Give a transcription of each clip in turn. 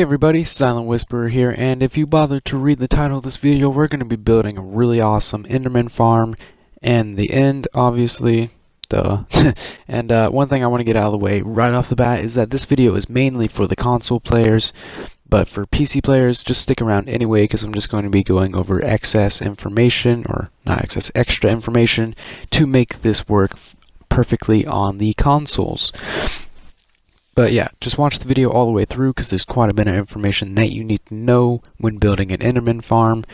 Hey everybody, Silent Whisperer here, and if you bothered to read the title of this video, we're going to be building a really awesome Enderman farm, and the end, obviously, duh. And one thing I want to get out of the way right off the bat is that this video is mainly for the console players, but for PC players, just stick around anyway, because I'm just going to be going over excess information, or not excess, extra information, to make this work perfectly on the consoles. But yeah, just watch the video all the way through because there's quite a bit of information that you need to know when building an Enderman farm.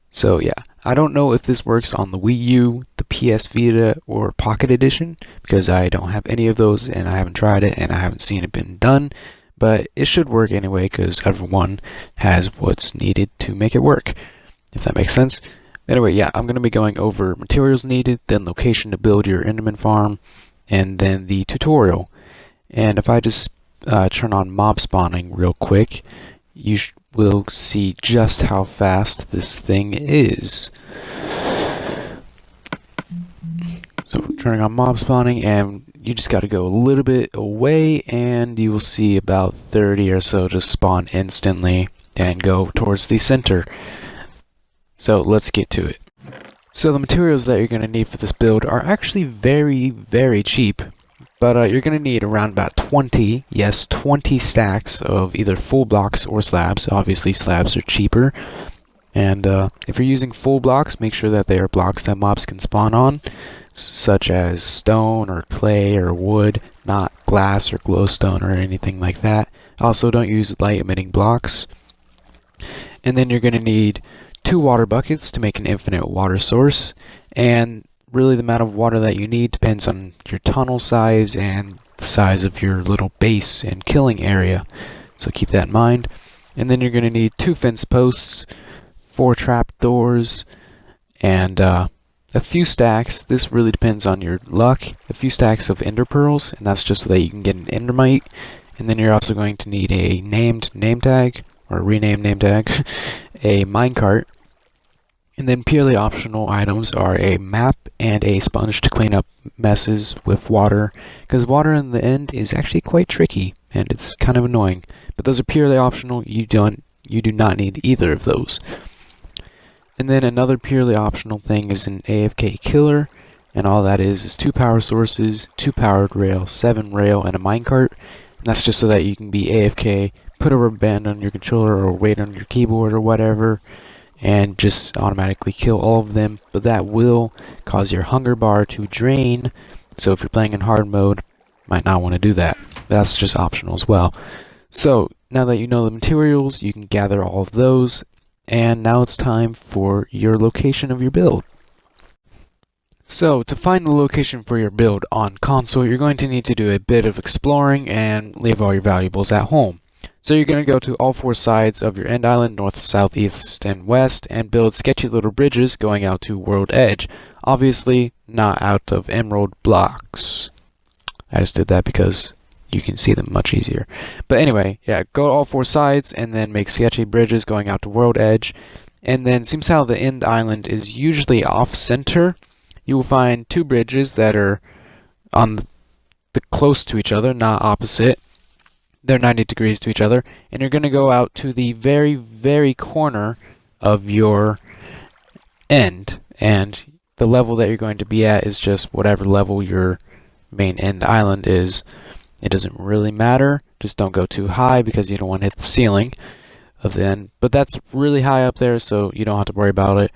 So yeah, I don't know if this works on the Wii U, the PS Vita, or Pocket Edition because I don't have any of those and I haven't tried it and I haven't seen it been done. But it should work anyway because everyone has what's needed to make it work, if that makes sense. Anyway, yeah, I'm going to be going over materials needed, then location to build your Enderman farm, and then the tutorial. And if I just turn on mob spawning real quick, you will see just how fast this thing is. So turning on mob spawning, and you just got to go a little bit away and you will see about 30 or so just spawn instantly and go towards the center. So let's get to it. So the materials that you're going to need for this build are actually very cheap. But you're going to need around about 20 stacks of either full blocks or slabs. Obviously slabs are cheaper. And if you're using full blocks, make sure that they are blocks that mobs can spawn on, such as stone or clay or wood, not glass or glowstone or anything like that. Also, don't use light emitting blocks. And then you're going to need 2 water buckets to make an infinite water source, and really the amount of water that you need depends on your tunnel size and the size of your little base and killing area, so keep that in mind. And then you're going to need 2 fence posts, 4 trap doors, and a few stacks, this really depends on your luck, a few stacks of ender pearls, and that's just so that you can get an endermite. And then you're also going to need a named name tag, or a renamed name tag, a minecart. And then purely optional items are a map and a sponge to clean up messes with water, because water in the end is actually quite tricky and it's kind of annoying. But those are purely optional. You do not need either of those. And then another purely optional thing is an AFK killer, and all that is 2 power sources, 2 powered rail, 7 rail, and a minecart. And that's just so that you can be AFK, put a rubber band on your controller or wait on your keyboard or whatever, and just automatically kill all of them, but that will cause your hunger bar to drain, so if you're playing in hard mode, might not want to do that. That's just optional as well. So now that you know the materials, you can gather all of those, and now it's time for your location of your build. So to find the location for your build on console, you're going to need to do a bit of exploring and leave all your valuables at home. So you're going to go to all 4 sides of your end island, north, south, east, and west, and build sketchy little bridges going out to World Edge. Obviously, not out of emerald blocks. I just did that because you can see them much easier. But anyway, yeah, go to all 4 sides, and then make sketchy bridges going out to World Edge. And then, seems how the end island is usually off-center. You will find 2 bridges that are on the close to each other, not opposite. They're 90 degrees to each other, and you're going to go out to the very corner of your end, and the level that you're going to be at is just whatever level your main end island is. It doesn't really matter, just don't go too high because you don't want to hit the ceiling of the end, but that's really high up there, so you don't have to worry about it.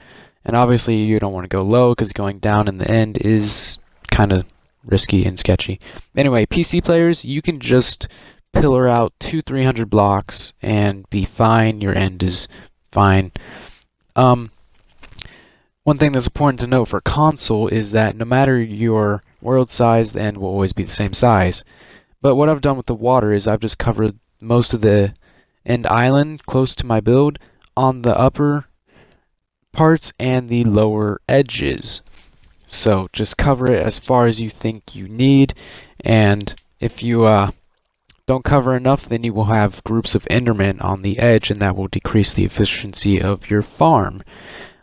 And obviously you don't want to go low because going down in the end is kind of risky and sketchy. Anyway, PC players, you can just pillar out 200-300 blocks and be fine. Your end is fine. One thing that's important to note for console is that no matter your world size, the end will always be the same size. But what I've done with the water is I've just covered most of the end island close to my build on the upper parts and the lower edges. So just cover it as far as you think you need, and if you don't cover enough, then you will have groups of Endermen on the edge, and that will decrease the efficiency of your farm.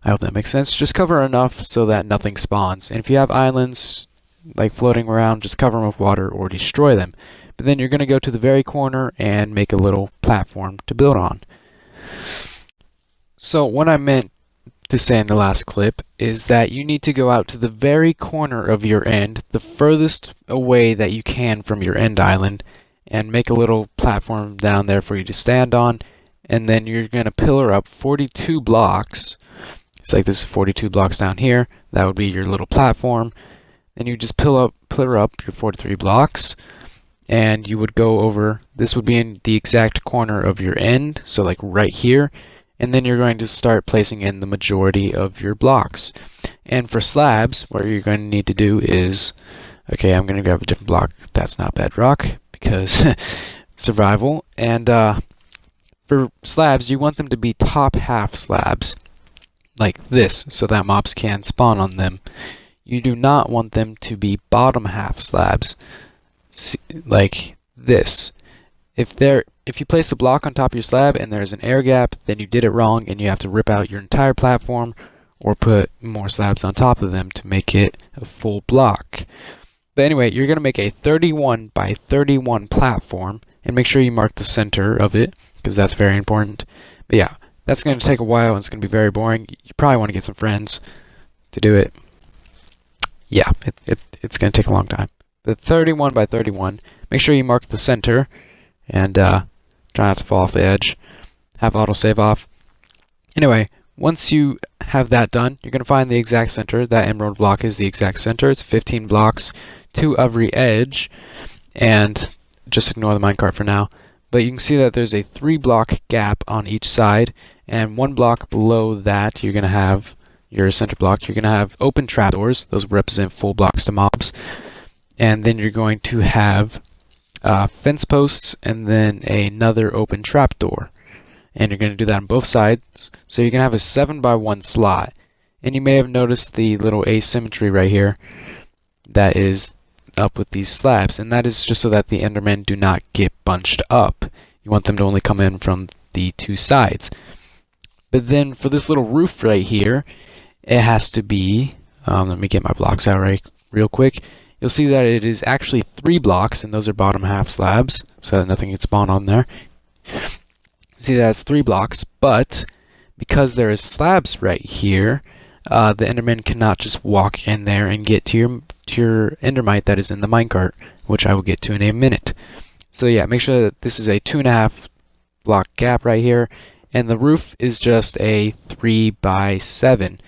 I hope that makes sense. Just cover enough so that nothing spawns. And if you have islands like floating around, just cover them with water or destroy them. But then you're going to go to the very corner and make a little platform to build on. So what I meant to say in the last clip is that you need to go out to the very corner of your end, the furthest away that you can from your end island, and make a little platform down there for you to stand on. And then you're going to pillar up 42 blocks. It's like this is 42 blocks down here. That would be your little platform. Then you just pillar up your 43 blocks, and you would go over. This would be in the exact corner of your end, so like right here. And then you're going to start placing in the majority of your blocks. And for slabs, what you're going to need to do is, okay, I'm going to grab a different block that's not bedrock because survival. And for slabs, you want them to be top half slabs like this so that mobs can spawn on them. You do not want them to be bottom half slabs like this. If you place a block on top of your slab and there's an air gap, then you did it wrong and you have to rip out your entire platform or put more slabs on top of them to make it a full block. But anyway, you're going to make a 31 by 31 platform, and make sure you mark the center of it because that's very important. But yeah, that's going to take a while and it's going to be very boring. You probably want to get some friends to do it. Yeah, it's going to take a long time. But 31 by 31, make sure you mark the center and try not to fall off the edge. Have autosave off. Anyway, once you have that done, you're going to find the exact center. That emerald block is the exact center. It's 15 blocks to every edge. And just ignore the minecart for now. But you can see that there's a 3-block gap on each side. And 1 block below that, you're going to have your center block. You're going to have open trapdoors. Those represent full blocks to mobs. And then you're going to have fence posts and then another open trapdoor. And you're going to do that on both sides. So you're going to have a 7 by 1 slot. And you may have noticed the little asymmetry right here that is up with these slabs. And that is just so that the Endermen do not get bunched up. You want them to only come in from the 2 sides. But then for this little roof right here, it has to be, let me get my blocks out real quick. You'll see that it is actually 3 blocks, and those are bottom half slabs, so that nothing gets spawned on there. See, that's 3 blocks, but because there is slabs right here, the Enderman cannot just walk in there and get to your Endermite that is in the minecart, which I will get to in a minute. So yeah, make sure that this is a 2.5 block gap right here, and the roof is just a 3 by 7.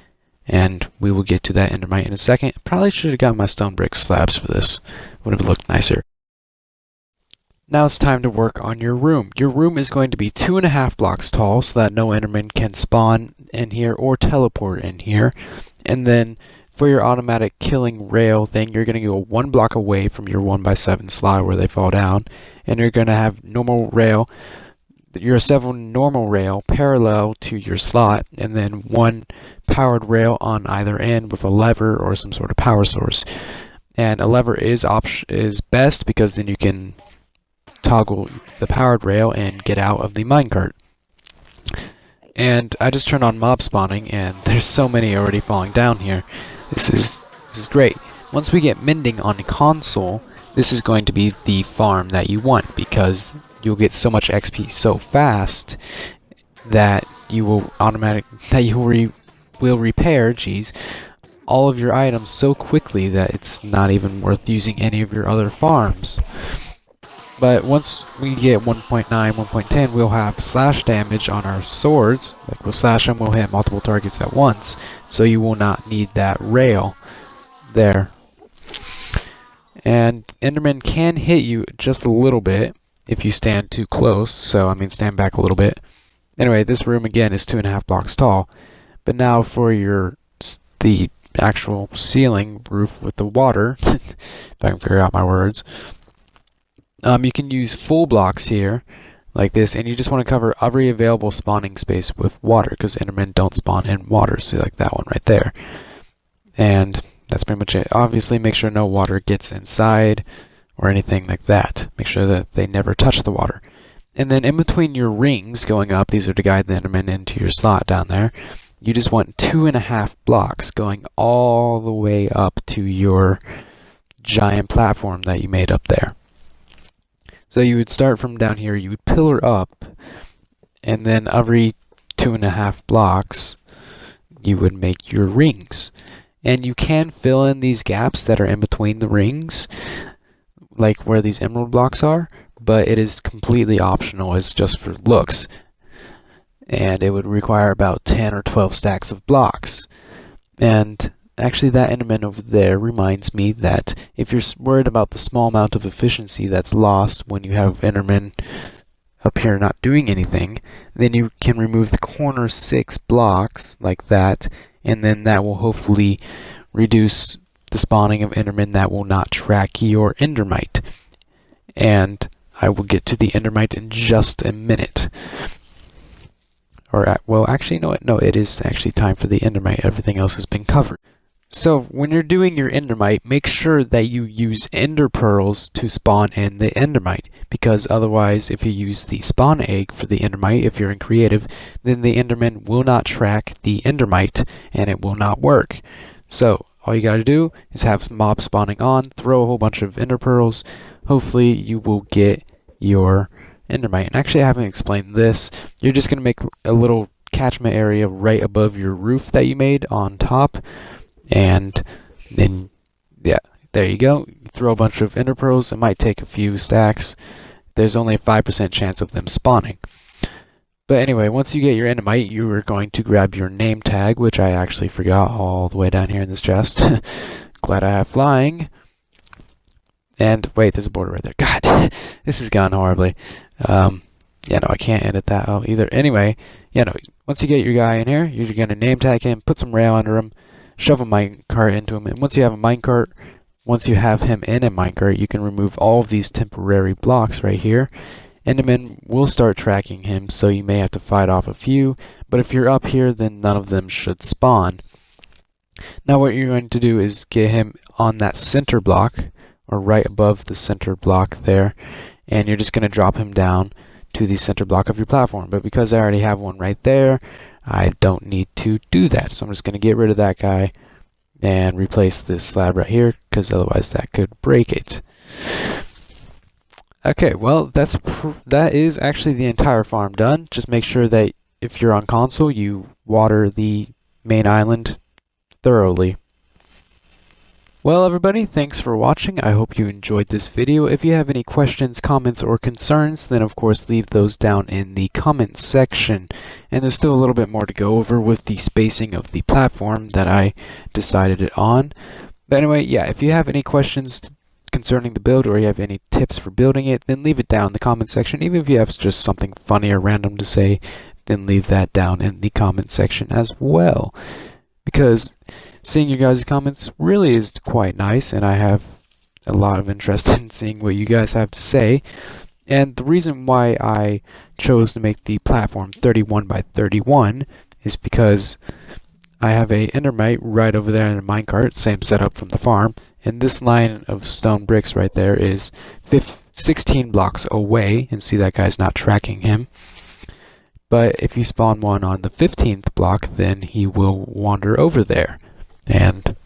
And we will get to that Endermite in a second. Probably should have got my stone brick slabs for this. Would have looked nicer. Now it's time to work on your room. Your room is going to be 2.5 blocks tall so that no Enderman can spawn in here or teleport in here. And then for your automatic killing rail thing, you're going to go 1 block away from your 1 by 7 slot where they fall down. And you're going to have normal rail. Your 7 normal rail parallel to your slot, and then 1 powered rail on either end with a lever or some sort of power source. And a lever is best because then you can toggle the powered rail and get out of the minecart. And I just turned on mob spawning, and there's so many already falling down here. This is great. Once we get mending on the console, this is going to be the farm that you want because you'll get so much XP so fast that you will will repair, all of your items so quickly that it's not even worth using any of your other farms. But once we get 1.9, 1.10, we'll have slash damage on our swords. Like we'll slash them, we'll hit multiple targets at once, so you will not need that rail there. And Enderman can hit you just a little bit if you stand too close, so I mean stand back a little bit. Anyway, this room again is 2.5 blocks tall. But now for the actual ceiling roof with the water, if I can figure out my words, you can use full blocks here, like this, and you just want to cover every available spawning space with water, because Endermen don't spawn in water, so like that one right there. And that's pretty much it. Obviously, make sure no water gets inside or anything like that. Make sure that they never touch the water. And then in between your rings going up, these are to guide the Enderman into your slot down there, you just want 2.5 blocks going all the way up to your giant platform that you made up there. So you would start from down here, you would pillar up, and then every 2.5 blocks, you would make your rings. And you can fill in these gaps that are in between the rings, like where these emerald blocks are, but it is completely optional. It's just for looks. And it would require about 10 or 12 stacks of blocks. And actually that Enderman over there reminds me that if you're worried about the small amount of efficiency that's lost when you have Enderman up here not doing anything, then you can remove the corner 6 blocks like that, and then that will hopefully reduce the spawning of Endermen that will not track your Endermite. And I will get to the Endermite in just a minute. Or, well, actually, no, it is actually time for the Endermite. Everything else has been covered. So, when you're doing your Endermite, make sure that you use Ender Pearls to spawn in the Endermite. Because otherwise, if you use the spawn egg for the Endermite, if you're in creative, then the Enderman will not track the Endermite, and it will not work. So, all you gotta do is have mobs spawning on, throw a whole bunch of Ender Pearls. Hopefully, you will get your Endermite. And actually, I haven't explained this. You're just gonna make a little catchment area right above your roof that you made on top. And then, yeah, there you go. You throw a bunch of Ender Pearls. It might take a few stacks. There's only a 5% chance of them spawning. But anyway, once you get your Endermite, you are going to grab your name tag, which I actually forgot all the way down here in this chest. Glad I have flying. And wait, there's a border right there. God, this has gone horribly. Yeah, no, I can't edit that out either. Anyway, yeah, no, once you get your guy in here, you're going to name tag him, put some rail under him, shove a minecart into him, and once you have a minecart, once you have him in a minecart, you can remove all of these temporary blocks right here. Enderman will start tracking him, so you may have to fight off a few, but if you're up here, then none of them should spawn. Now what you're going to do is get him on that center block, or right above the center block there, and you're just going to drop him down to the center block of your platform. But because I already have one right there, I don't need to do that. So I'm just going to get rid of that guy and replace this slab right here, because otherwise that could break it. Okay, well, that is actually the entire farm done. Just make sure that if you're on console, you water the main island thoroughly. Well, everybody, thanks for watching. I hope you enjoyed this video. If you have any questions, comments, or concerns, then of course leave those down in the comments section. And there's still a little bit more to go over with the spacing of the platform that I decided it on. But anyway, yeah, if you have any questions concerning the build, or you have any tips for building it, then leave it down in the comment section. Even if you have just something funny or random to say, then leave that down in the comment section as well. Because seeing your guys' comments really is quite nice, and I have a lot of interest in seeing what you guys have to say. And the reason why I chose to make the platform 31 by 31 is because I have a Endermite right over there in a minecart, same setup from the farm, and this line of stone bricks right there is 16 blocks away, and see that guy's not tracking him. But if you spawn one on the 15th block, then he will wander over there. And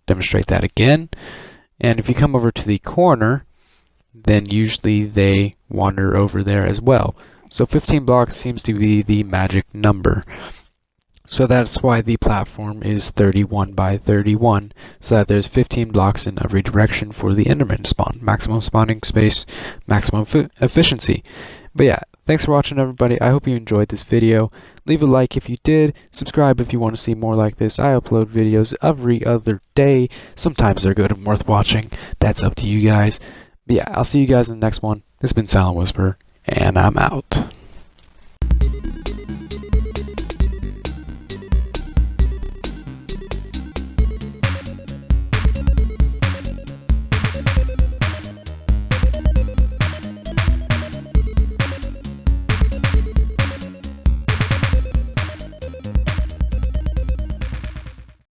demonstrate that again. And if you come over to the corner, then usually they wander over there as well. So 15 blocks seems to be the magic number. So that's why the platform is 31 by 31, so that there's 15 blocks in every direction for the Enderman to spawn. Maximum spawning space, maximum efficiency. But yeah, thanks for watching, everybody. I hope you enjoyed this video. Leave a like if you did. Subscribe if you want to see more like this. I upload videos every other day. Sometimes they're good and worth watching. That's up to you guys. But yeah, I'll see you guys in the next one. This has been Silent Whisper, and I'm out.